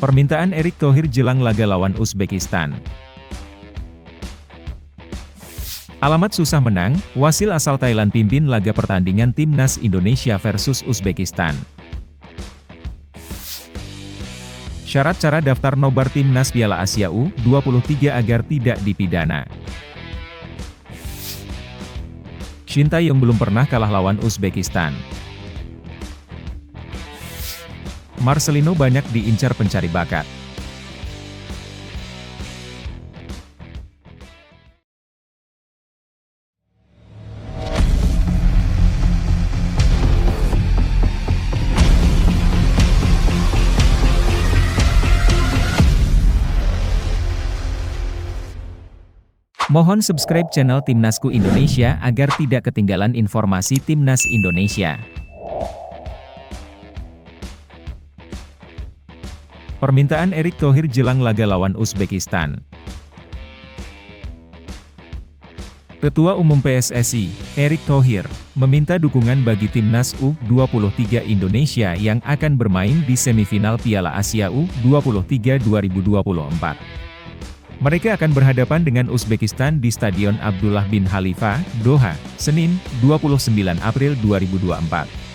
Permintaan Erick Thohir jelang laga lawan Uzbekistan. Alamat susah menang, wasil asal Thailand pimpin laga pertandingan Timnas Indonesia versus Uzbekistan. Syarat cara daftar nobar Timnas Piala Asia U23 agar tidak dipidana. Shin Tae-yong belum pernah kalah lawan Uzbekistan. Marcelino banyak diincar pencari bakat. Mohon subscribe channel Timnasku Indonesia agar tidak ketinggalan informasi Timnas Indonesia. Permintaan Erick Thohir jelang laga lawan Uzbekistan. Ketua Umum PSSI, Erick Thohir, meminta dukungan bagi Timnas U23 Indonesia yang akan bermain di semifinal Piala Asia U23 2024. Mereka akan berhadapan dengan Uzbekistan di Stadion Abdullah bin Khalifa, Doha, Senin, 29 April 2024.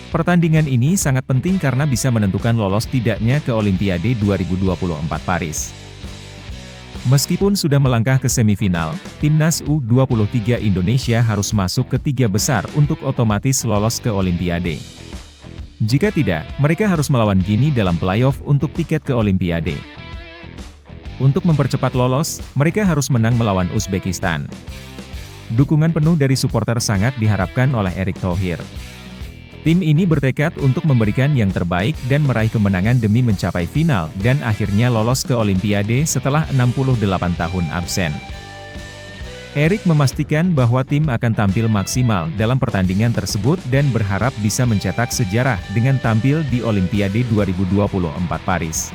Pertandingan ini sangat penting karena bisa menentukan lolos tidaknya ke Olimpiade 2024 Paris. Meskipun sudah melangkah ke semifinal, Timnas U23 Indonesia harus masuk ke tiga besar untuk otomatis lolos ke Olimpiade. Jika tidak, mereka harus melawan Guinea dalam playoff untuk tiket ke Olimpiade. Untuk mempercepat lolos, mereka harus menang melawan Uzbekistan. Dukungan penuh dari supporter sangat diharapkan oleh Erick Thohir. Tim ini bertekad untuk memberikan yang terbaik dan meraih kemenangan demi mencapai final dan akhirnya lolos ke Olimpiade setelah 68 tahun absen. Erick memastikan bahwa tim akan tampil maksimal dalam pertandingan tersebut dan berharap bisa mencetak sejarah dengan tampil di Olimpiade 2024 Paris.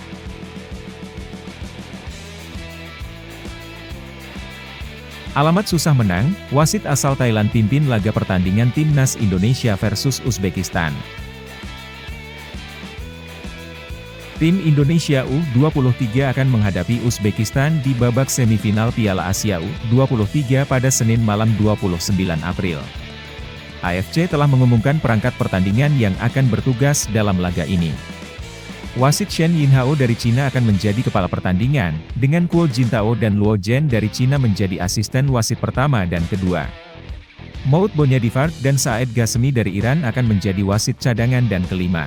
Alamat susah menang, wasit asal Thailand pimpin laga pertandingan Timnas Indonesia versus Uzbekistan. Tim Indonesia U23 akan menghadapi Uzbekistan di babak semifinal Piala Asia U23 pada Senin malam 29 April. AFC telah mengumumkan perangkat pertandingan yang akan bertugas dalam laga ini. Wasit Shen Yinhao dari Cina akan menjadi kepala pertandingan, dengan Kuo Jintao dan Luo Zhen dari Cina menjadi asisten wasit pertama dan kedua. Maud Bonyadifard dan Saed Ghasemi dari Iran akan menjadi wasit cadangan dan kelima.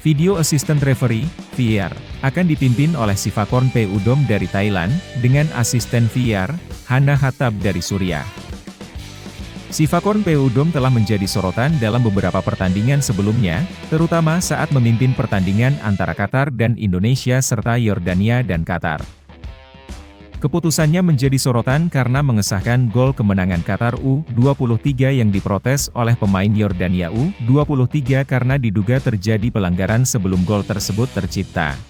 Video Assistant Referee, VAR, akan dipimpin oleh Sivakorn P. Udom dari Thailand, dengan asisten VAR, Hana Hatab dari Suriah. Sivakorn P. Udom telah menjadi sorotan dalam beberapa pertandingan sebelumnya, terutama saat memimpin pertandingan antara Qatar dan Indonesia serta Yordania dan Qatar. Keputusannya menjadi sorotan karena mengesahkan gol kemenangan Qatar U23 yang diprotes oleh pemain Yordania U23 karena diduga terjadi pelanggaran sebelum gol tersebut tercipta.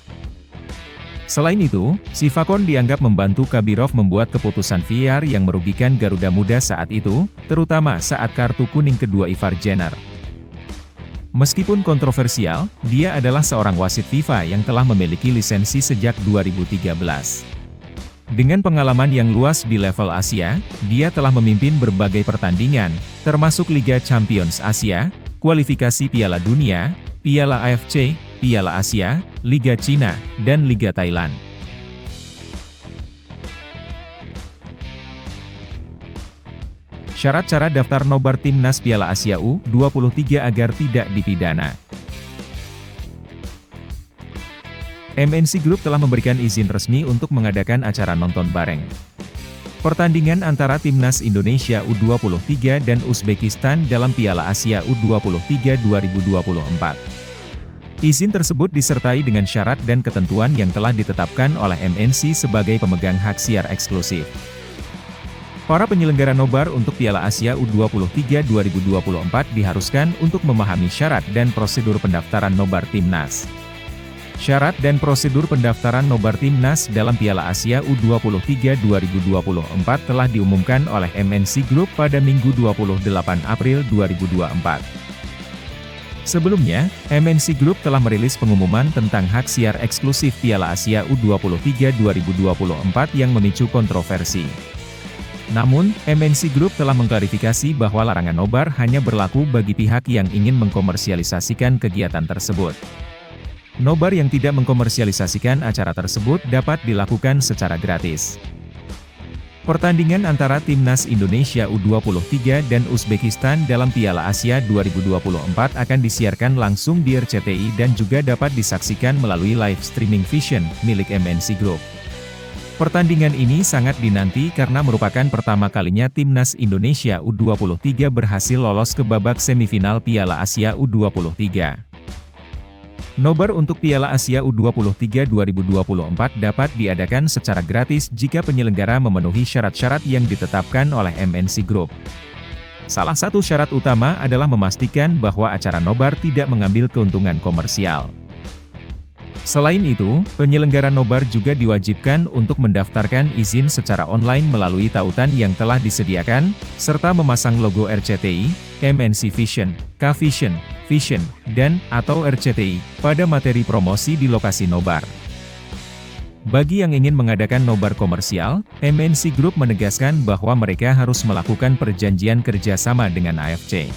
Selain itu, Sivakorn dianggap membantu Kabirov membuat keputusan VAR yang merugikan Garuda Muda saat itu, terutama saat kartu kuning kedua Ivar Jenner. Meskipun kontroversial, dia adalah seorang wasit FIFA yang telah memiliki lisensi sejak 2013. Dengan pengalaman yang luas di level Asia, dia telah memimpin berbagai pertandingan, termasuk Liga Champions Asia, kualifikasi Piala Dunia, Piala AFC, Piala Asia, Liga Cina, dan Liga Thailand. Syarat cara daftar nobar Timnas Piala Asia U23 agar tidak dipidana. MNC Group telah memberikan izin resmi untuk mengadakan acara nonton bareng pertandingan antara Timnas Indonesia U23 dan Uzbekistan dalam Piala Asia U23 2024. Izin tersebut disertai dengan syarat dan ketentuan yang telah ditetapkan oleh MNC sebagai pemegang hak siar eksklusif. Para penyelenggara nobar untuk Piala Asia U23 2024 diharuskan untuk memahami syarat dan prosedur pendaftaran nobar Timnas. Syarat dan prosedur pendaftaran nobar Timnas dalam Piala Asia U23 2024 telah diumumkan oleh MNC Group pada Minggu 28 April 2024. Sebelumnya, MNC Group telah merilis pengumuman tentang hak siar eksklusif Piala Asia U23 2024 yang memicu kontroversi. Namun, MNC Group telah mengklarifikasi bahwa larangan nobar hanya berlaku bagi pihak yang ingin mengkomersialisasikan kegiatan tersebut. Nobar yang tidak mengkomersialisasikan acara tersebut dapat dilakukan secara gratis. Pertandingan antara Timnas Indonesia U23 dan Uzbekistan dalam Piala Asia 2024 akan disiarkan langsung di RCTI dan juga dapat disaksikan melalui live streaming Vision, milik MNC Group. Pertandingan ini sangat dinanti karena merupakan pertama kalinya Timnas Indonesia U23 berhasil lolos ke babak semifinal Piala Asia U23. Nobar untuk Piala Asia U23 2024 dapat diadakan secara gratis jika penyelenggara memenuhi syarat-syarat yang ditetapkan oleh MNC Group. Salah satu syarat utama adalah memastikan bahwa acara nobar tidak mengambil keuntungan komersial. Selain itu, penyelenggara nobar juga diwajibkan untuk mendaftarkan izin secara online melalui tautan yang telah disediakan, serta memasang logo RCTI, MNC Vision, K-Vision, Vision, dan/atau RCTI, pada materi promosi di lokasi nobar. Bagi yang ingin mengadakan nobar komersial, MNC Group menegaskan bahwa mereka harus melakukan perjanjian kerjasama dengan AFC.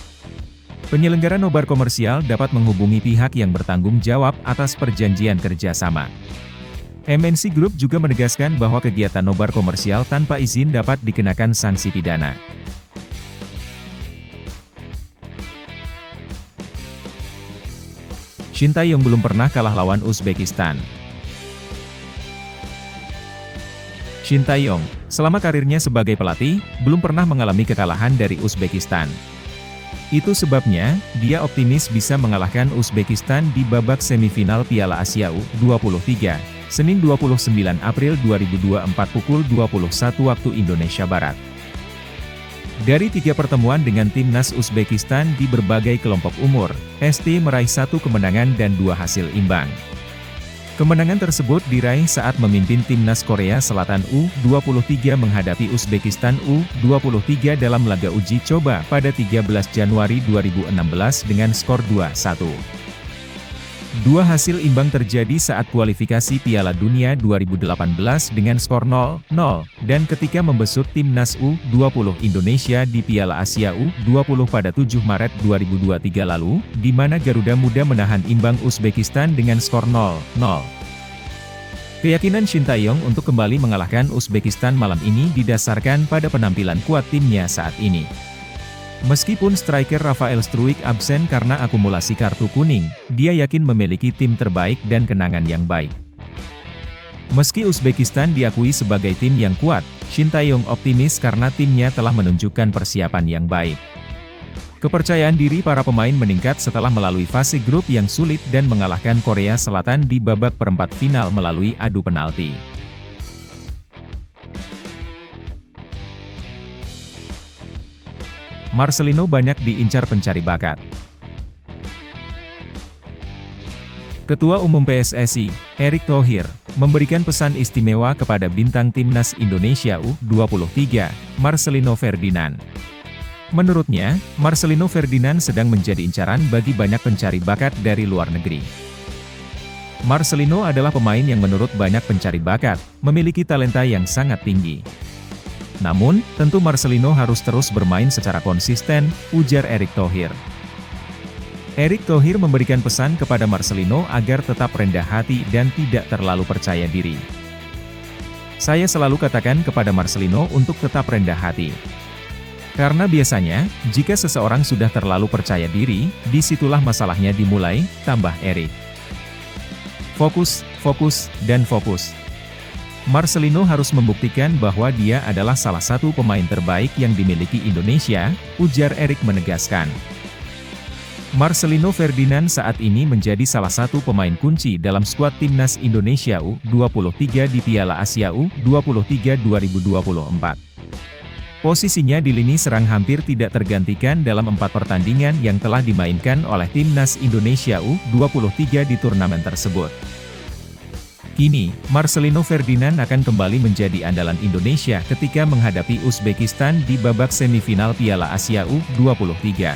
Penyelenggara nobar komersial dapat menghubungi pihak yang bertanggung jawab atas perjanjian kerjasama. MNC Group juga menegaskan bahwa kegiatan nobar komersial tanpa izin dapat dikenakan sanksi pidana. Shin Tae-yong belum pernah kalah lawan Uzbekistan. Shin Tae-yong, selama karirnya sebagai pelatih, belum pernah mengalami kekalahan dari Uzbekistan. Itu sebabnya, dia optimis bisa mengalahkan Uzbekistan di babak semifinal Piala Asia U23, Senin 29 April 2024 pukul 21 waktu Indonesia Barat. Dari 3 pertemuan dengan Timnas Uzbekistan di berbagai kelompok umur, ST meraih 1 kemenangan dan 2 hasil imbang. Kemenangan tersebut diraih saat memimpin Timnas Korea Selatan U23 menghadapi Uzbekistan U23 dalam laga uji coba pada 13 Januari 2016 dengan skor 2-1. 2 hasil imbang terjadi saat kualifikasi Piala Dunia 2018 dengan skor 0-0, dan ketika membesut Timnas U20 Indonesia di Piala Asia U20 pada 7 Maret 2023 lalu, di mana Garuda Muda menahan imbang Uzbekistan dengan skor 0-0. Keyakinan Shin Tae-yong untuk kembali mengalahkan Uzbekistan malam ini didasarkan pada penampilan kuat timnya saat ini. Meskipun striker Rafael Struijk absen karena akumulasi kartu kuning, dia yakin memiliki tim terbaik dan kenangan yang baik. Meski Uzbekistan diakui sebagai tim yang kuat, Shin Tae-yong optimis karena timnya telah menunjukkan persiapan yang baik. Kepercayaan diri para pemain meningkat setelah melalui fase grup yang sulit dan mengalahkan Korea Selatan di babak perempat final melalui adu penalti. Marcelino banyak diincar pencari bakat. Ketua Umum PSSI, Erick Thohir, memberikan pesan istimewa kepada bintang Timnas Indonesia U23, Marcelino Ferdinand. Menurutnya, Marcelino Ferdinand sedang menjadi incaran bagi banyak pencari bakat dari luar negeri. Marcelino adalah pemain yang menurut banyak pencari bakat, memiliki talenta yang sangat tinggi. Namun, tentu Marcelino harus terus bermain secara konsisten, ujar Erick Thohir. Erick Thohir memberikan pesan kepada Marcelino agar tetap rendah hati dan tidak terlalu percaya diri. Saya selalu katakan kepada Marcelino untuk tetap rendah hati. Karena biasanya, jika seseorang sudah terlalu percaya diri, disitulah masalahnya dimulai, tambah Erick. Fokus, fokus, dan fokus. Marcelino harus membuktikan bahwa dia adalah salah satu pemain terbaik yang dimiliki Indonesia, ujar Erick menegaskan. Marcelino Ferdinand saat ini menjadi salah satu pemain kunci dalam skuad Timnas Indonesia U23 di Piala Asia U23 2024. Posisinya di lini serang hampir tidak tergantikan dalam 4 pertandingan yang telah dimainkan oleh Timnas Indonesia U23 di turnamen tersebut. Kini, Marcelino Ferdinand akan kembali menjadi andalan Indonesia ketika menghadapi Uzbekistan di babak semifinal Piala Asia U23.